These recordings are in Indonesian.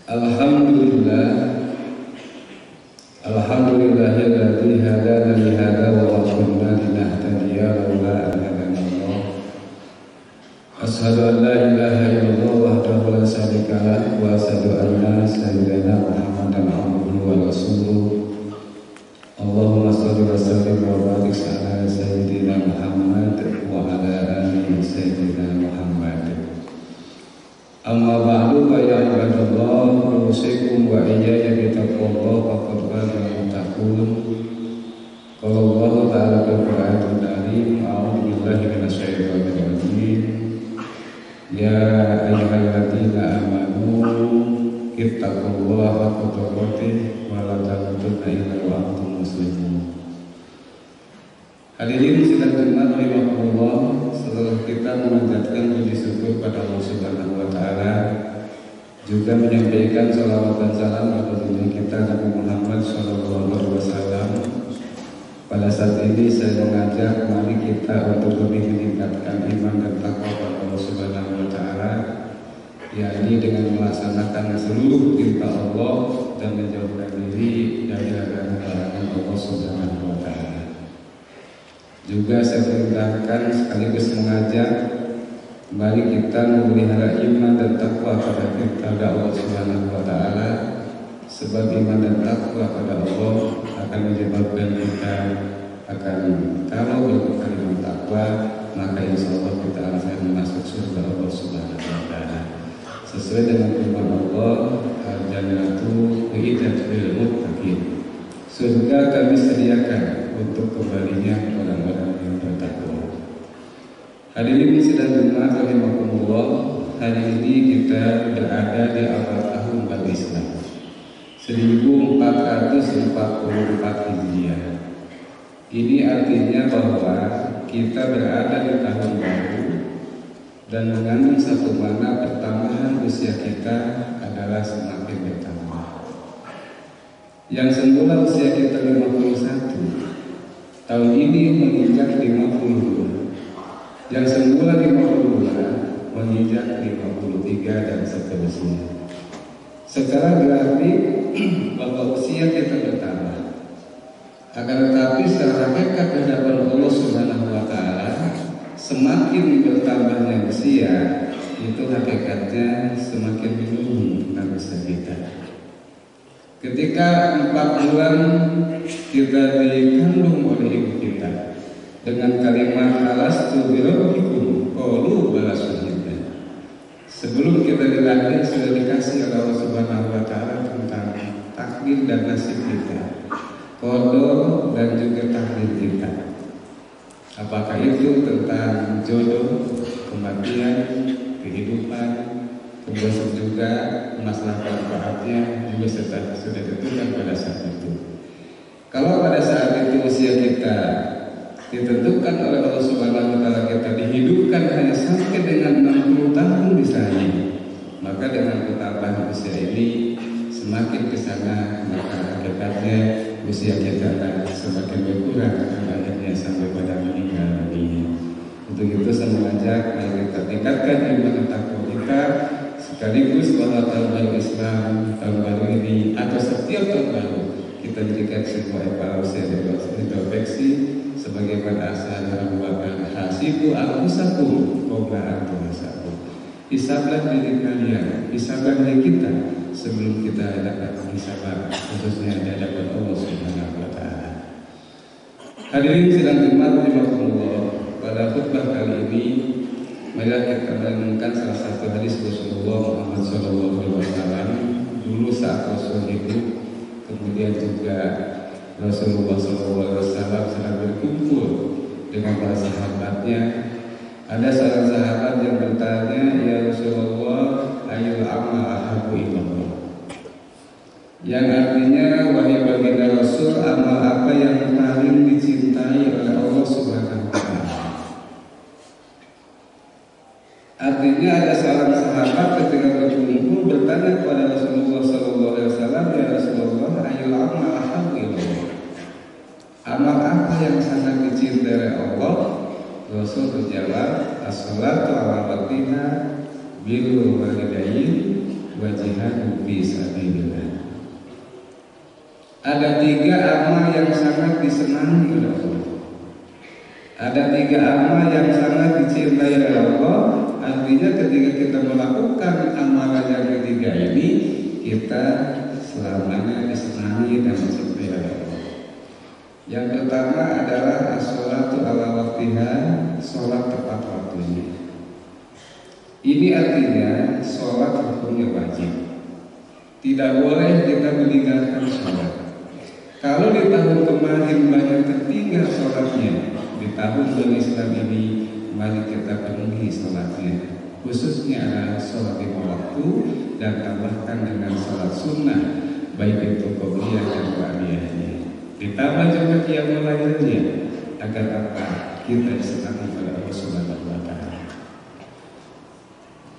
Alhamdulillah, alhamdulillahilladzi hadana li hadza wa ma kunna linahtadiya laula an hadana Allah. Asyhadu an la ilaha illallah wahdahu la syarika lah wa asyhadu anna sayyidana Muhammadan abduhu wa rasuluh. Allahumma shalli wa sallim wa barik ala sayyidina Muhammad wa ala ali sayyidina Muhammad. Amma ba'du fa ya ibadallah, usikum wa iyaya bitaqwallah faqad faza muttaqun. Qala Allah ta'ala fil Qur'anil Karim, a'udzu billahi minasyaitonir rajim. Ya ayyuhalladzina amanu ittaqullaha haqqa tuqatih wa la tamutunna illa wa antum muslimun. Hadirin sidang Jumat rahimahullah, setelah kita memanjatkan puji syukur pada Allah Subhanahu wa taala, juga menyampaikan salawat dan salam kepada junjungan kita Nabi Muhammad sallallahu alaihi wasallam. Pada saat ini saya mengajak mari kita untuk lebih meningkatkan iman dan takwa kepada Allah Subhanahu wa taala, yakni dengan melaksanakan seluruh perintah Allah dan menjauhkan diri dari larangan Allah Subhanahu wa taala. Juga saya perintahkan sekaligus mengajak mari kita memelihara iman dan takwa kepada Allah Subhanahu wa taala, sebab iman dan takwa kepada Allah akan menyebabkan kita akan, kalau berbuat dengan takwa, maka insya Allah kita akan masuk surga Allah Subhanahu wa taala. Sesuai dengan firman Allah, al-jannatu u'iddat lil muttaqin. Surga kami sediakan untuk kembalinya orang-orang yang bertakwa. Hadirin sidang Jumat rahimakumullah, hari ini kita berada di awal tahun baru Islam 1444 Hijriah. Ini artinya bahwa kita berada di tahun baru dan mengandung satu makna pertambahan usia kita adalah semakin bertambah. Yang semula usia kita 51, tahun ini menginjak 52. Yang semula 52 menginjak 53 dan seterusnya. Secara grafik bahwa usia kita bertambah. Akan tetapi secara hakikat hadapan Allah Subhanahu wa taala, semakin bertambahnya usia itu hakikatnya semakin menurun usia kita. Ketika 4 bulan kita dikandung oleh ibu kita dengan kalimat alastu birabbikum qalu bala syahidna. Sebelum kita dilahirkan sudah dikasih oleh Allah Subhanahu wa taala tentang takdir dan nasib kita, qadar dan juga takdir kita. Apakah itu tentang jodoh, kematian, kehidupan, kemudian juga masalah manfaatnya juga sudah ditentukan pada saat itu. Kalau pada saat itu usia kita ditentukan oleh Allah Subhanahu wa taala, kita dihidupkan hanya sampai dengan 60 tahun misalnya, maka dengan pertambahan usia ini semakin ke sana, maka hakikatnya usia kita akan semakin berkurang akhirnya sampai pada meninggal dunia. Untuk itu saya mengajak mari kita tingkatkan iman dan takwa kita, sekaligus bahwa tahun baru Islam, tahun baru ini atau setiap tahun baru kita jadikan sebuah evaluasi dan introspeksi sebagaimana asal Abu Bakar, hasibu anfusakum qabla an tuhasabu. Hisablah diri kalian, hisablah diri kita sebelum kita dapat menghisab, khususnya di hadapan Allah Subhanahu wa taala. Hadirin sidang Jumat rahimakumullah, pada khutbah kali ini marilah kita merenungkan salah satu hadis Rasulullah Muhammad SAW dulu saat Rasul hidup, kemudian juga Rasulullah SAW sedang berkumpul dengan para sahabatnya. Ada seorang sahabat yang bertanya, ya Rasulullah, ayyul amal ahabbu ilallah. Yang artinya, wahai baginda Rasul, amal apa yang paling dicintai oleh Allah Subhanahu wa taala? Artinya ada seorang sahabat ketika berkumpul bertanya kepada Rasulullah SAW, ya Rasulullah, ayyul amal ahabbu ilallah. Amal apa yang sangat dicintai oleh Allah? Rasul berjawab, as-salatu ala waqtiha, birrul walidain, wa jihadu fi Ada 3 amal yang sangat disenangi oleh Allah. Ada 3 amal yang sangat dicintai oleh Allah. Artinya ketika kita melakukan amalan yang ketiga ini, kita selamanya disenangi dan dicintai oleh Allah. Yang pertama adalah as-sholatu ala waktiha, sholat tepat waktunya. Ini artinya sholat hukumnya wajib. Tidak boleh kita meninggalkan sholat. Kalau di tahun kemarin banyak tertinggal sholatnya, di tahun berislam ini mari kita penuhi sholatnya. Khususnya adalah sholat 5 waktu dan tambahkan dengan sholat sunnah, baik itu qobliyah dan ba'diyahnya. Ditambah juga qiyamul lailnya, agar apa? Kita disenangi oleh Allah Subhanahu wa taala.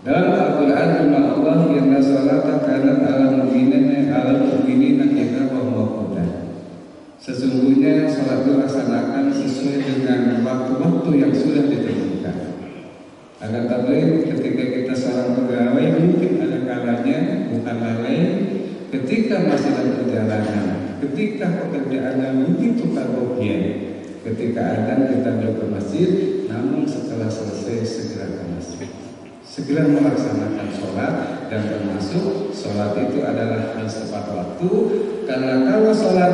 Dalam Al-Quran firman Allah, inna sholata kanat 'alal mu'minina kitaban mawquta. Sesungguhnya sholat itu laksanakan sesuai dengan waktu-waktu yang sudah ditentukan. Agar tapi ketika kita seorang pegawai mungkin ada kalanya bukan lalai, ketika masih dalam perjalanan, ketika pekerjaannya begitu karogian, ketika adzan kita belum ke masjid, namun setelah selesai segera ke masjid, segera melaksanakan sholat. Dan termasuk sholat itu adalah harus tepat waktu, karena kalau sholat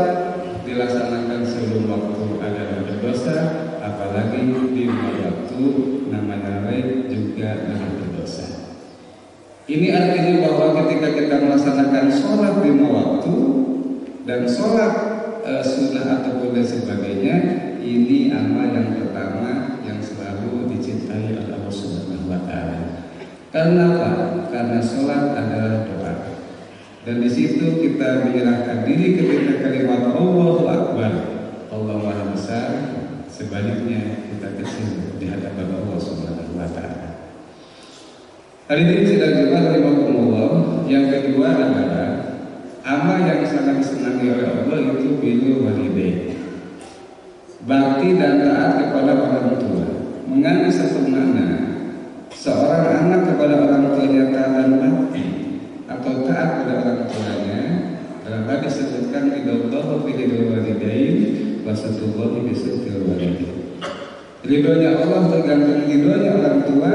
dilaksanakan sebelum waktu adalah berdosa, apalagi di waktu namanya lain juga adalah berdosa. Ini artinya bahwa ketika kita melaksanakan sholat 5 waktu dan sholat sunnah ataupun dan sebagainya, ini amal yang pertama yang selalu dicintai oleh Allah Subhanahu wa taala. Karena apa? Karena sholat adalah doa. Dan di situ kita menyerahkan diri ketika kalimat Allahu Akbar, Allah Maha Besar. Sebaliknya kita kecil di hadapan Allah Subhanahu wa taala. Hari ini sedang jemaah rahimakumullah. Yang kedua adalah amal yang sangat disenangi oleh Allah itu birrul walidain. Bakti dan taat kepada orang tua. Mengandung satu makna. Seorang anak kepada orang tuanya taat dan bakti atau taat kepada orang tuanya, dalam hadis disebutkan ridallahu fi ridal walidain wa satullahu bi satil walidain. Ridhonya Allah tergantung ridhonya orang tua,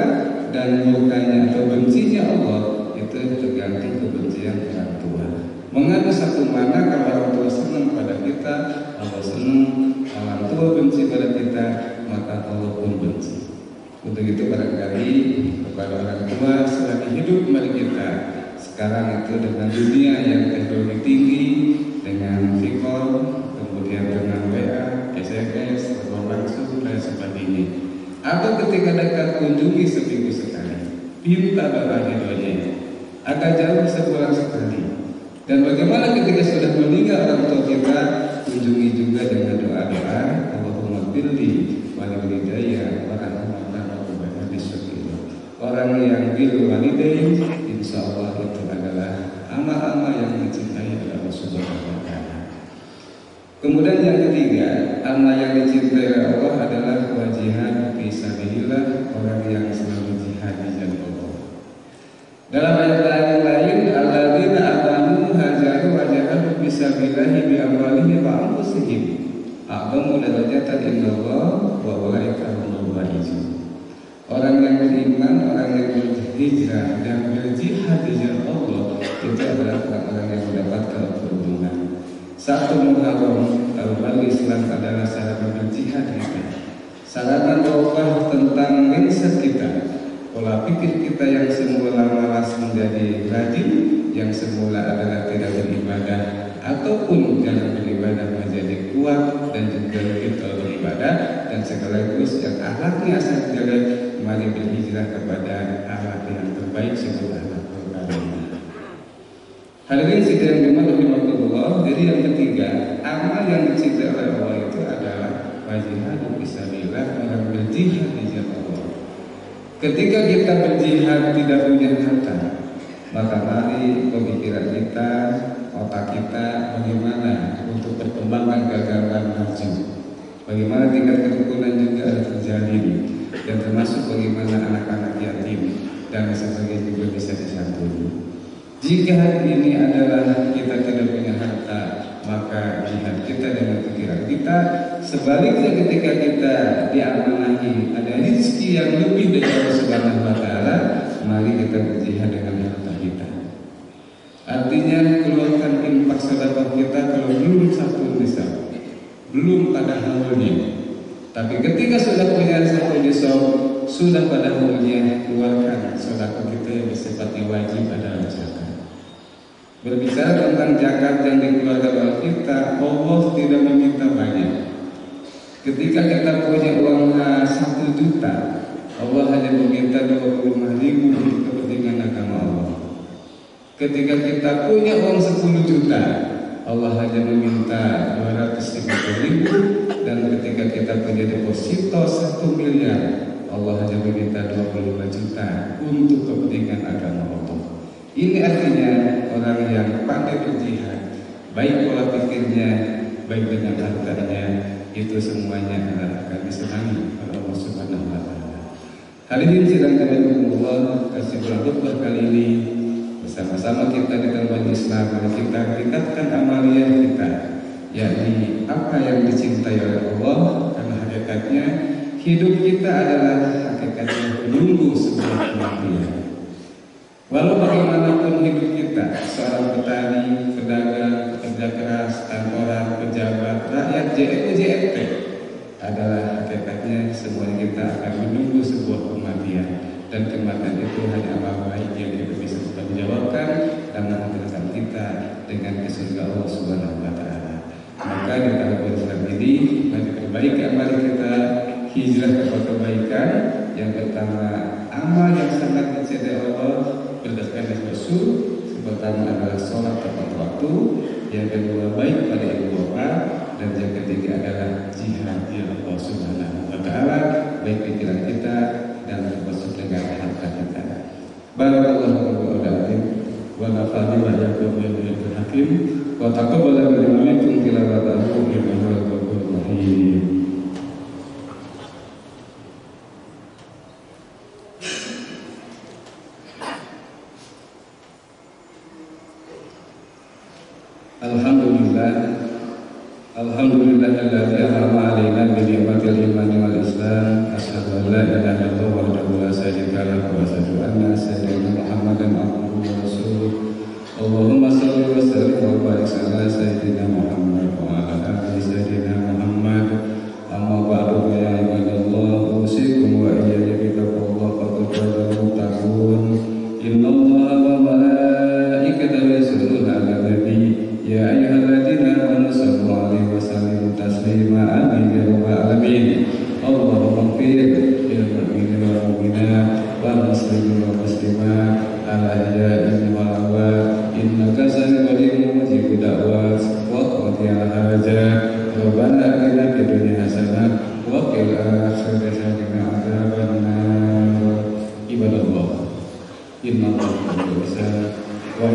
dan murkanya atau bencinya Allah itu tergantung kebencian orang tua. Mengandung satu makna, kalau orang tua senang pada kita, Allah senang. Orang tua benci pada kita, maka Allah pun benci. Untuk itu barangkali kepada orang tua selagi hidup mari kita sekarang itu dengan dunia yang teknologi tinggi, dengan Vicor, kemudian dengan WA, SMS, telepon langsung dan sebagainya. Atau ketika dekat kunjungi seminggu sekali, minta doa ridhonya, agak jauh sebulan sekali. Dan bagaimana ketika sudah meninggal orang tua kita, kunjungi juga dengan doa-doa, Allahumma birli walidayya warahmatullahi wabarakatuh. Orang yang bil walidain, insya Allah itu adalah amal-amal yang dicintai oleh Allah Subhanahu wa taala. Kemudian yang ketiga, amal yang dicintai oleh Allah adalah jihad fi sabilillah, orang yang selalu jihad di jalan Allah. Dalam ayat lain, alladzina amanu hajaru wa jahadu fi sabilillah bi amwalihim wa anfusihim a'zamu darajatan indallah wa ulaika humul faizun. Orang yang beriman, orang yang berhijrah dan berjihad di jalan Allah itu adalah orang yang mendapatkan keuntungan. Satu Muharram tahun Islam adalah sarana berjihad kita, sarana berubah tentang mindset kita, pola pikir kita yang semula malas menjadi rajin, yang semula adalah tidak beribadah ataupun jalan beribadah menjadi kuat dan juga kita beribadah, dan sekaligus yang akhlaknya sangat jelek, mari berhijrah kepada akhlak yang terbaik sebagai akhlak beragama. Hadirin sidang jemaah rahimakumullah. Jadi yang ketiga, amal yang dicintai oleh Allah itu adalah jihad fisabilillah, orang berjihad di jalan Allah. Ketika kita berjihad tidak punya harta, maka mari pemikiran kita, otak kita bagaimana untuk perkembangan keagamaan maju, bagaimana tingkat kerukunan juga terjalin, dan termasuk bagaimana anak-anak yatim dan sebagainya juga bisa disantuni. Jika hari ini adalah kita tidak punya harta, maka jihad kita dengan pikiran kita. Sebaliknya ketika kita diamanahi ada rezeki yang lebih dari Allah Subhanahu wa taala, mari kita berjihad dengan harta kita. Artinya keluarkan infak sedekah kita kalau belum satu nisab, belum pada haulnya. Tapi ketika sudah punya satu nisab, sudah pada haulnya, keluarkan sedekah kita yang bersifatnya wajib adalah zakat. Berbicara tentang zakat yang dikeluarkan oleh kita, Allah tidak meminta banyak. Ketika kita punya uang 1 juta, Allah hanya meminta 25.000 untuk kepentingan agama Allah. Ketika kita punya uang 10 juta, Allah hanya meminta 250.000. Dan ketika kita punya deposito 1 miliar, Allah hanya meminta 25 juta untuk kepentingan agama Allah. Ini artinya orang yang pandai berjihad, baik pola pikirnya, baik dengan hartanya, itu semuanya akan disenangi oleh Allah Subhanahu wa taala. Hadirin sidang Allah, kasih berkhutbah kali ini bersama-sama kita di dalam Islam, kita tingkatkan amaliyah kita, yakni apa yang dicintai oleh Allah, karena hakikatnya hidup kita adalah hakikatnya menunggu sebuah kematian. Walau bagaimanapun hidup kita, seorang petani, pedagang, pekerja keras, kantoran, pejabat, rakyat, JNT, adalah hakikatnya semuanya kita akan menunggu sebuah kematian. Dan kematian itu hanya amal baik yang kita bisa bertanggungjawabkan dan mengantarkan kita dengan ke surga Allah Subhanahu wa taala. Maka di tahun Islam ini mari perbaiki amal kita, hijrah kepada kebaikan. Yang pertama, amal yang sangat dicintai Allah berdasarkan Rasul. Pertama adalah sholat tepat waktu, yang kedua baik pada ibu bapak, dan yang ketiga adalah jihad di Allah Subhanahu wa taala, baik pikiran kita dan termasuk dengan harta kita. Barakallahu fiikum wa nafa'ani wa iyyakum bil hakim wa taqabbala minkum tilawatahu innahu ghafurur rahim. Alhamdulillahilladzi an'ama 'alaina bi ni'matil imani wal islam. Asyhadu an la ilaha illallah wahdahu la syarika lahu wa asyhadu anna sayyidina Muhammadan abduhu wa rasuluh. Allahumma shalli wa sallim wa barik ala sayyidina Muhammad wa ala ali sayyidina Muhammad. Amma ba'du ya ibadallah, usikum wa iyaya bi taqwallahi faqad fazal muttaqun. Innallaha wa malaikatahu yusholluna 'alan nabi. Ya ayyuhalladzina amanu shallu 'alaihi wa sallimu taslima. Amin ya rabbal alamin. Allahumma ighfir lil mu'minina wal mu'minat wal muslimina wal muslimat al ahya'i wal amwat innaka sami'un mujibud da'wat wa qadiyal hajat. Rabbana atina fid dunya hasanah wa qil akhirati hasanah adzaban nar. Ibadallah, innallaha wa